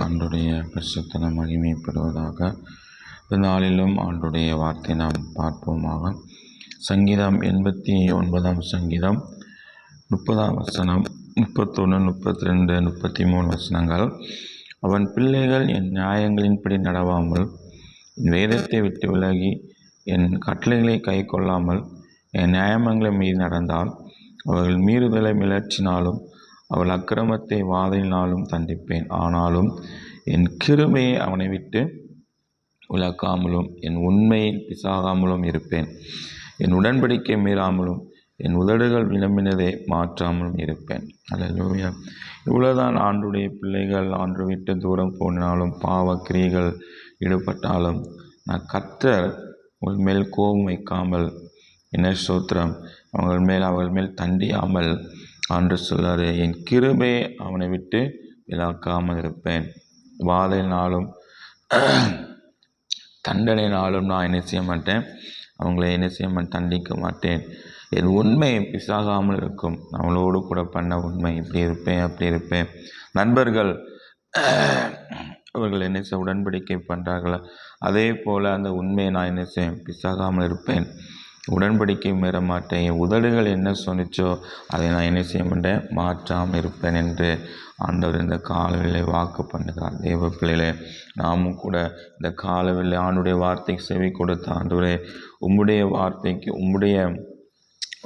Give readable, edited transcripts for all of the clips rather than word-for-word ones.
ஆண்டுடைய பரிசுத்த மகிமைப்படுவதாக. இந்த நாளிலும் ஆண்டுடைய வார்த்தை நாம் பார்ப்போமாக. சங்கீதம் 89 சங்கீதம் 30 வசனம், 31, 32, 33 வசனங்கள். அவன் பிள்ளைகள் என் நியாயங்களின்படி நடவாமல், என் வேதத்தை விட்டு விலகி, என் கட்டளைகளை கை கொள்ளாமல், என் நியாயங்களை மீறி நடந்தால், அவர்கள் மீறுதலை மிளற்றினாலும் அவள் அக்கிரமத்தை வாதையினாலும் தண்டிப்பேன். ஆனாலும் என் கிருபையை அவனை விட்டு விலக்காமலும் என் உண்மையில் பிசாகாமலும் இருப்பேன். என் உடன்படிக்கை மீறாமலும் என் உதடுகள் விளம்பினதை மாற்றாமலும் இருப்பேன். அல்லேலூயா. இவ்வளவுதான் ஆண்டுடைய பிள்ளைகள் ஆண்டு விட்டு தூரம் போனாலும், பாவ கிரியைகள் ஈடுபட்டாலும், நான் கர்த்தர் உங்கள் மேல் கோபம் வைக்காமல், என்ன ஸ்தோத்திரம், அவர்கள் மேல் தண்டியாமல் ஆண்டு சொல்லாரு, என் கிருபையை அவனை விட்டு விலக்காமல் இருப்பேன். வாதையினாலும் தண்டனையினாலும் நான் என்ன செய்ய மாட்டேன், அவங்கள என்ன செய்ய மாட்டேன், தண்டிக்க மாட்டேன். என் உண்மை பிசாகாமல் இருக்கும். அவங்களோடு கூட பண்ண உண்மை, இப்படி இருப்பேன் அப்படி இருப்பேன். நண்பர்கள் அவர்கள் என்ன செய்ய உடன்படிக்கை பண்ணுறாங்களோ அதே போல் அந்த உண்மையை நான் என்ன செய்வேன், பிசாகாமல் இருப்பேன். உடன்படிக்கை மீற மாட்டேன். என் உதடுகள் என்ன சொன்னிச்சோ அதை நான் என்ன செய்ய மாட்டேன், மாற்றாமல் இருப்பேன் என்று ஆண்டவர் இந்த காலவெளியை வாக்கு பண்ணுகிறார். தேவ பிள்ளைகளே, நாமும் கூட இந்த காலவெளி ஆண்டுடைய வார்த்தைக்கு செவி கொடுத்த ஆண்டவரே, உம்முடைய வார்த்தைக்கு உம்முடைய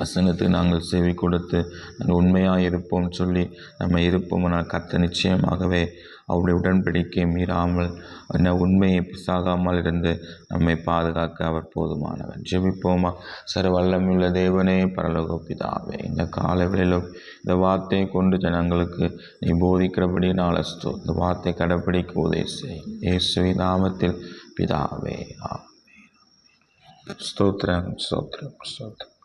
வசனத்துக்கு நாங்கள் செவி கொடுத்து நாங்கள் உண்மையாக இருப்போம் சொல்லி நம்ம இருப்போம். நான் கர்த்தர் நிச்சயமாகவே அவருடைய உடன்படிக்கை மீறாமல் என்ன உண்மையை பிசாகாமல் இருந்து நம்மை பாதுகாக்க அவர் போதுமானவர். ஜெபிப்போமா. வல்லமையுள்ள தேவனே, பரலோக பிதாவே, இந்த காலவெளியிலும் இந்த வார்த்தையை கொண்டு ஜனங்களுக்கு நீ போதிக்கிறபடி நாளஸ்தோ இந்த வார்த்தை கடைப்பிடிக்க உதவி செய். இயேசுவின் நாமத்தில் பிதாவே, ஆமென். ஸ்தோத்திரம் ஸ்தோத்திரம் ஸ்தோத்திரம்.